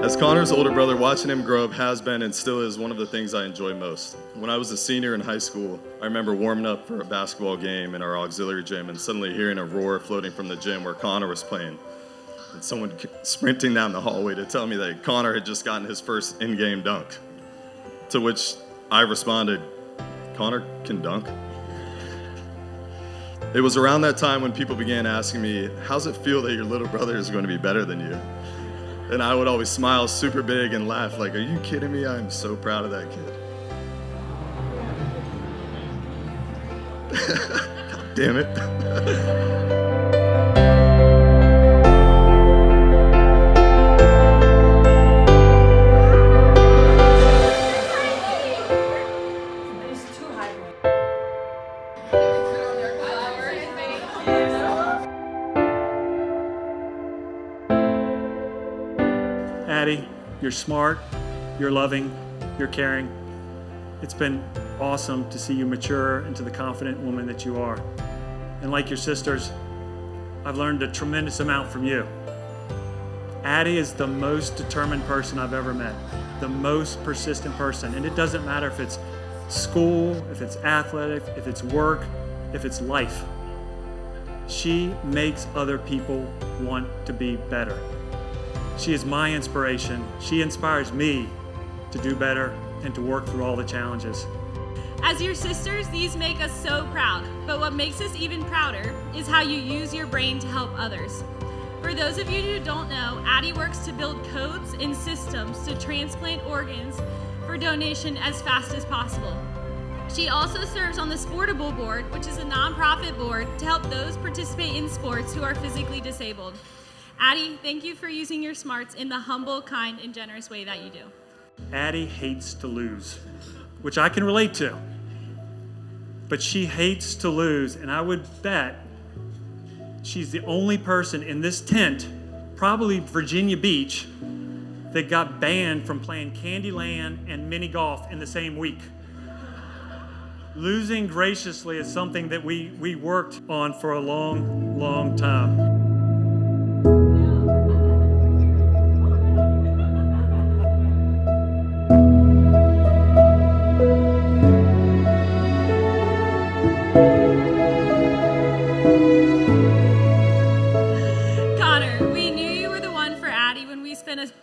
As Connor's older brother, watching him grow up has been and still is one of the things I enjoy most. When I was a senior in high school, I remember warming up for a basketball game in our auxiliary gym and suddenly hearing a roar floating from the gym where Connor was playing. And someone sprinting down the hallway to tell me that Connor had just gotten his first in-game dunk. To which I responded, "Connor can dunk?" It was around that time when people began asking me, "How's it feel that your little brother is going to be better than you?" And I would always smile super big and laugh like, "Are you kidding me? I'm so proud of that kid." God damn it. Addie, you're smart, you're loving, you're caring. It's been awesome to see you mature into the confident woman that you are. And like your sisters, I've learned a tremendous amount from you. Addie is the most determined person I've ever met, the most persistent person. And it doesn't matter if it's school, if it's athletic, if it's work, if it's life. She makes other people want to be better. She is my inspiration. She inspires me to do better and to work through all the challenges. As your sisters, these make us so proud. But what makes us even prouder is how you use your brain to help others. For those of you who don't know, Addie works to build codes and systems to transplant organs for donation as fast as possible. She also serves on the Sportable Board, which is a nonprofit board to help those participate in sports who are physically disabled. Addie, thank you for using your smarts in the humble, kind, and generous way that you do. Addie hates to lose, which I can relate to. But she hates to lose, and I would bet she's the only person in this tent, probably Virginia Beach, that got banned from playing Candyland and mini golf in the same week. Losing graciously is something that we worked on for a long, long time.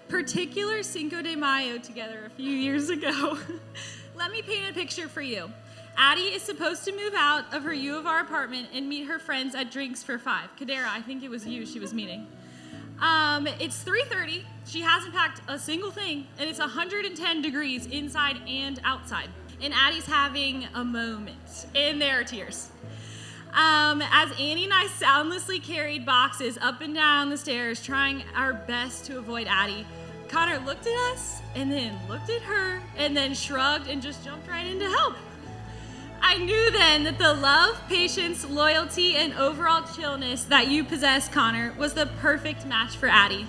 Particular Cinco de Mayo together a few years ago. Let me paint a picture for you. Addie is supposed to move out of her U of R apartment and meet her friends at Drinks for 5. Kadera, I think it was you she was meeting. It's 3:30. She hasn't packed a single thing, and it's 110 degrees inside and outside. And Addie's having a moment, and there are tears. As Annie and I soundlessly carried boxes up and down the stairs, trying our best to avoid Addie, Connor looked at us, and then looked at her, and then shrugged and just jumped right in to help. I knew then that the love, patience, loyalty, and overall chillness that you possess, Connor, was the perfect match for Addie.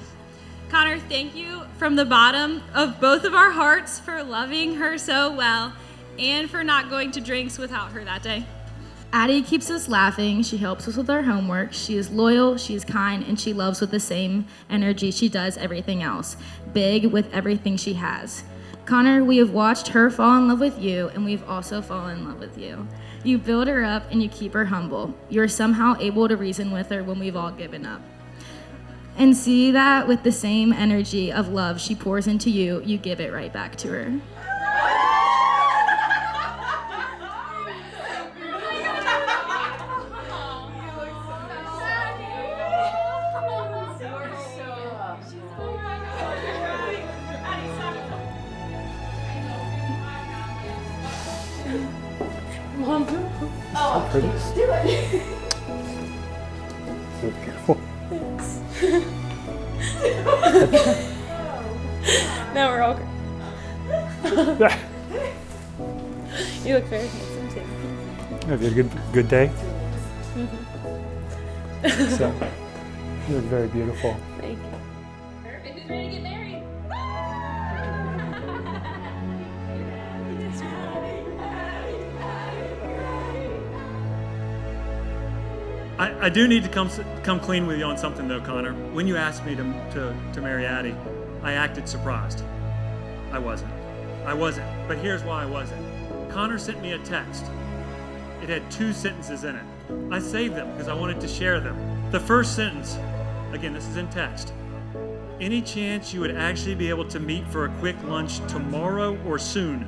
Connor, thank you from the bottom of both of our hearts for loving her so well and for not going to Drinks without her that day. Addie keeps us laughing, she helps us with our homework, she is loyal, she is kind, and she loves with the same energy she does everything else, big with everything she has. Connor, we have watched her fall in love with you, and we've also fallen in love with you. You build her up and you keep her humble. You're somehow able to reason with her when we've all given up. And see that with the same energy of love she pours into you, you give it right back to her. How pretty. Do it. So beautiful. Thanks. Now we're all great. You look very handsome too. Have you had a good day? Mm-hmm. So, you look very beautiful. Thank you. Perfect. Who's ready to get married? I do need to come clean with you on something though, Connor. When you asked me to marry Addie, I acted surprised. I wasn't. But here's why I wasn't. Connor sent me a text. It had 2 sentences in it. I saved them because I wanted to share them. The first sentence, again, this is in text. Any chance you would actually be able to meet for a quick lunch tomorrow or soon?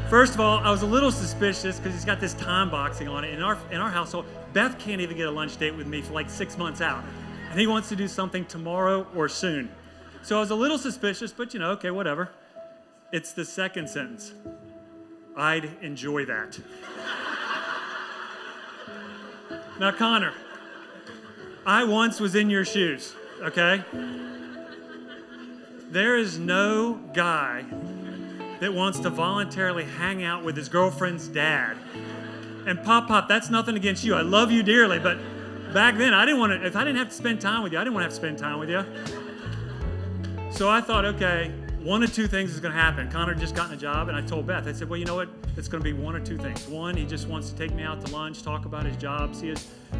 First of all, I was a little suspicious because he's got this time boxing on it. In our household, Beth can't even get a lunch date with me for like 6 months out. And he wants to do something tomorrow or soon. So I was a little suspicious, but okay, whatever. It's the second sentence. I'd enjoy that. Now, Connor, I once was in your shoes, okay? There is no guy that wants to voluntarily hang out with his girlfriend's dad. And Pop, that's nothing against you. I love you dearly, but back then if I didn't have to spend time with you, I didn't want to have to spend time with you. So I thought, okay, 1 of 2 things is going to happen. Connor had just gotten a job, and I told Beth, I said, well, you know what? It's going to be 1 or 2 things. 1, he just wants to take me out to lunch, talk about his job, see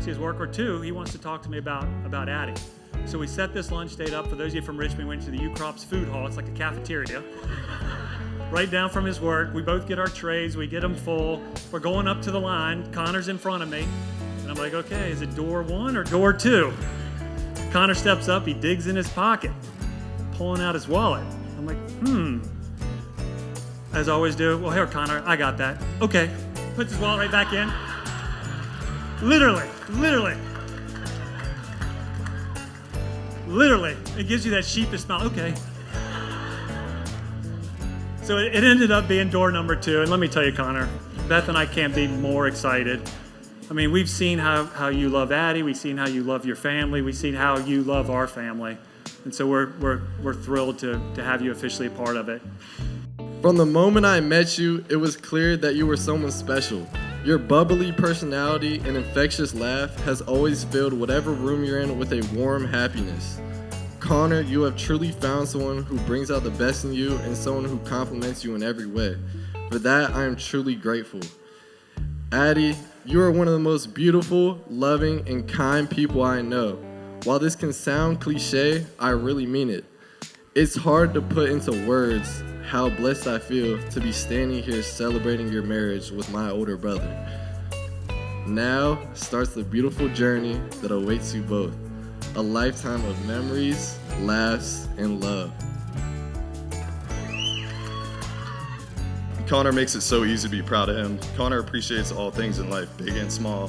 his work. Or 2, he wants to talk to me about Addie. So we set this lunch date up. For those of you from Richmond, we went to the U-Crops food hall. It's like a cafeteria. Right down from his work. We both get our trays. We get them full. We're going up to the line. Connor's in front of me. And I'm like, okay, is it door 1 or door 2? Connor steps up. He digs in his pocket, pulling out his wallet. I'm like, As I always do. Well, here, Connor, I got that. Okay. Puts his wallet right back in. Literally. It gives you that sheepish smile. Okay. So it ended up being door number 2. And let me tell you, Connor, Beth and I can't be more excited. I mean, we've seen how you love Addie. We've seen how you love your family. We've seen how you love our family. And so we're thrilled to have you officially a part of it. From the moment I met you, it was clear that you were someone special. Your bubbly personality and infectious laugh has always filled whatever room you're in with a warm happiness. Connor, you have truly found someone who brings out the best in you and someone who compliments you in every way. For that, I am truly grateful. Addie, you are one of the most beautiful, loving, and kind people I know. While this can sound cliche, I really mean it. It's hard to put into words how blessed I feel to be standing here celebrating your marriage with my older brother. Now starts the beautiful journey that awaits you both. A lifetime of memories, laughs, and love. Connor makes it so easy to be proud of him. Connor appreciates all things in life, big and small,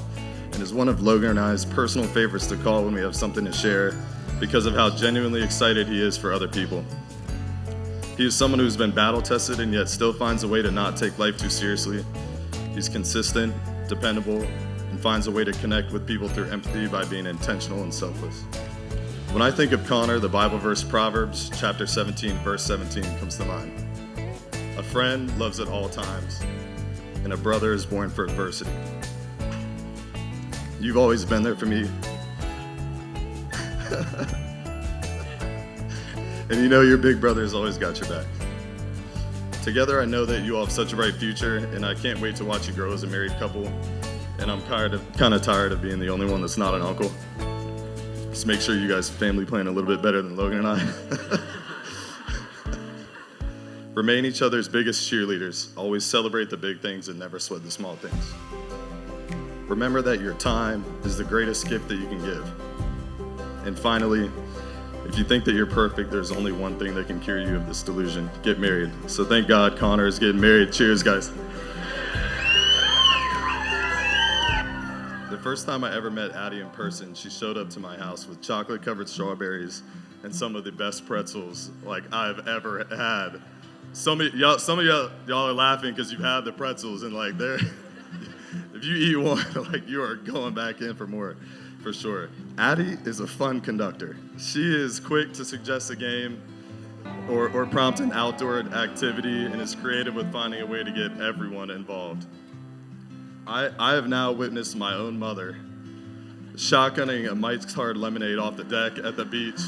and is one of Logan and I's personal favorites to call when we have something to share because of how genuinely excited he is for other people. He is someone who's been battle-tested and yet still finds a way to not take life too seriously. He's consistent, dependable, and finds a way to connect with people through empathy by being intentional and selfless. When I think of Connor, the Bible verse Proverbs chapter 17, verse 17 comes to mind. A friend loves at all times, and a brother is born for adversity. You've always been there for me. And you know your big brother has always got your back. Together, I know that you all have such a bright future, and I can't wait to watch you grow as a married couple. And I'm kind of tired of being the only one that's not an uncle. Just make sure you guys family plan a little bit better than Logan and I. Remain each other's biggest cheerleaders. Always celebrate the big things and never sweat the small things. Remember that your time is the greatest gift that you can give. And finally, if you think that you're perfect, there's only one thing that can cure you of this delusion. Get married. So thank God Connor is getting married. Cheers, guys. The first time I ever met Addie in person, she showed up to my house with chocolate-covered strawberries and some of the best pretzels like I've ever had. Some of y'all are laughing because you've had the pretzels and like they're, if you eat one, like you are going back in for more, for sure. Addie is a fun conductor. She is quick to suggest a game or prompt an outdoor activity and is creative with finding a way to get everyone involved. I have now witnessed my own mother shotgunning a Mike's Hard Lemonade off the deck at the beach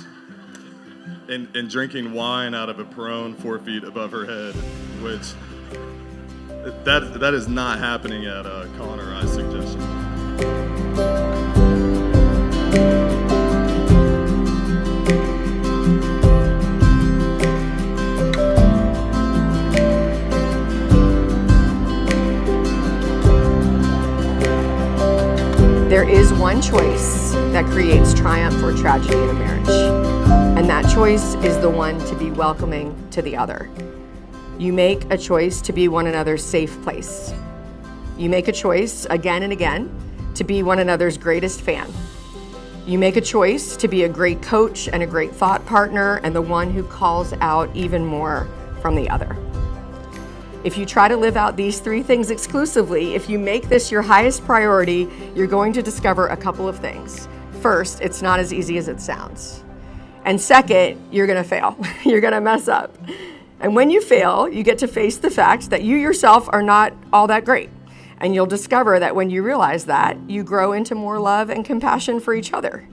and drinking wine out of a Peroni 4 feet above her head, which That is not happening at Colin or I's suggestion. There is one choice that creates triumph or tragedy in a marriage, and that choice is the one to be welcoming to the other. You make a choice to be one another's safe place. You make a choice again and again to be one another's greatest fan. You make a choice to be a great coach and a great thought partner and the one who calls out even more from the other. If you try to live out these three things exclusively, if you make this your highest priority, you're going to discover a couple of things. First, it's not as easy as it sounds. And second, you're gonna fail. You're gonna mess up. And when you fail, you get to face the fact that you yourself are not all that great. And you'll discover that when you realize that, you grow into more love and compassion for each other.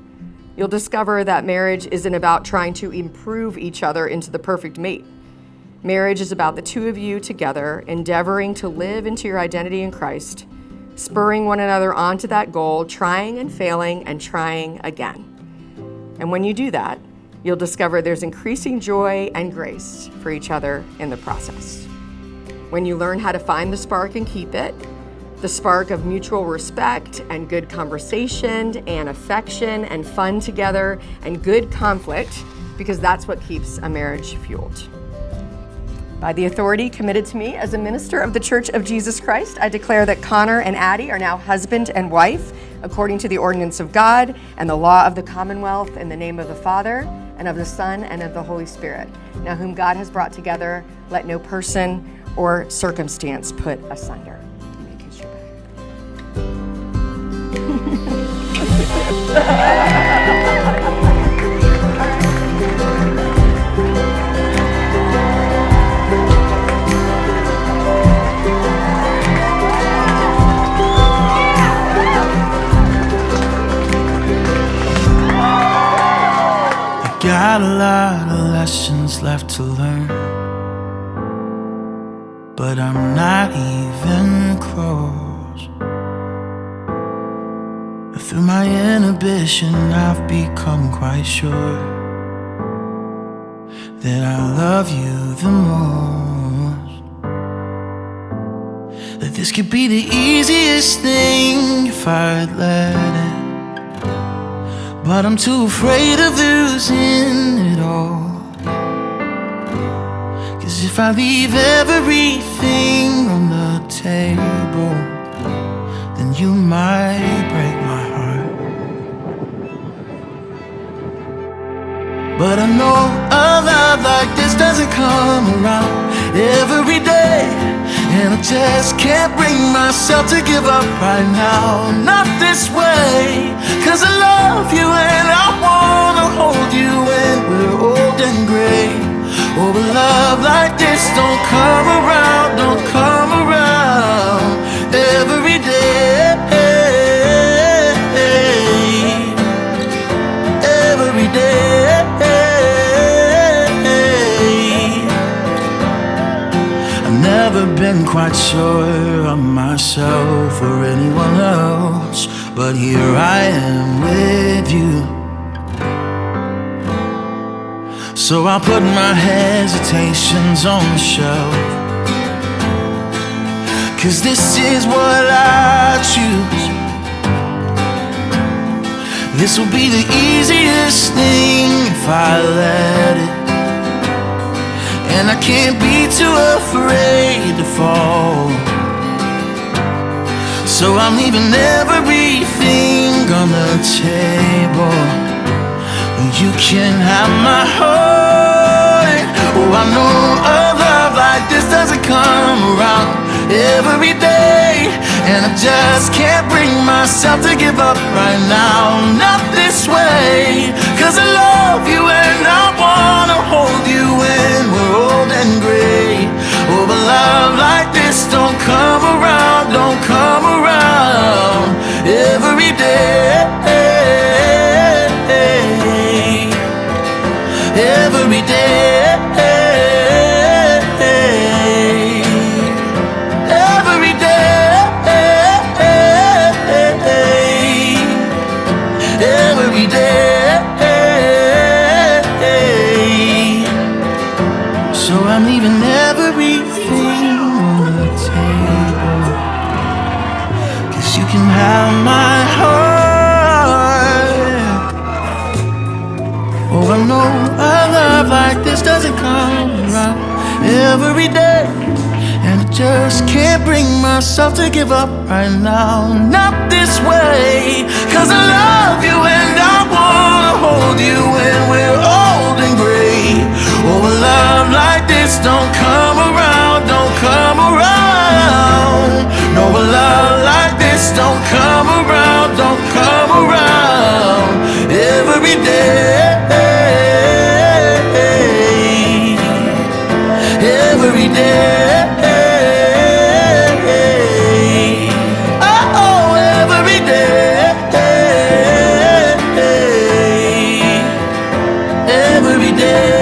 You'll discover that marriage isn't about trying to improve each other into the perfect mate. Marriage is about the two of you together, endeavoring to live into your identity in Christ, spurring one another on to that goal, trying and failing and trying again. And when you do that, you'll discover there's increasing joy and grace for each other in the process. When you learn how to find the spark and keep it, the spark of mutual respect and good conversation and affection and fun together and good conflict, because that's what keeps a marriage fueled. By the authority committed to me as a minister of the Church of Jesus Christ, I declare that Connor and Addie are now husband and wife, according to the ordinance of God and the law of the Commonwealth, in the name of the Father, and of the Son, and of the Holy Spirit. Now whom God has brought together, let no person or circumstance put asunder. You may kiss your back. Got a lot of lessons left to learn, but I'm not even close. Through my inhibition, I've become quite sure that I love you the most. That this could be the easiest thing if I'd let it, but I'm too afraid of losing it all. 'Cause if I leave everything on the table, then you might break my heart. But I know a love like this doesn't come around every day, and I just can't bring myself to give up right now. Not this way, 'cause I love you and I wanna hold you when we're old and gray. Oh, but love like this don't come around every day. Every day. I've never been quite sure of myself or anyone else, but here I am with you. So I'll put my hesitations on the shelf, 'cause this is what I choose. This will be the easiest thing if I let it, and I can't be too afraid to fall. So I'm leaving everything on the table. You can have my heart. Oh, I know a love like this doesn't come around every day, and I just can't bring myself to give up right now. Not this way, 'cause I love you and I wanna hold you when we're old and gray. Oh, but love like this don't come around every day. Every day. a love like this doesn't come around every day. And I just can't bring myself to give up right now. Not this way, 'cause I love you and I wanna hold you when we're old and gray. Oh, a love like this don't come around, don't come around. No, a love like this don't come around, don't come around every day. Every day. Every day.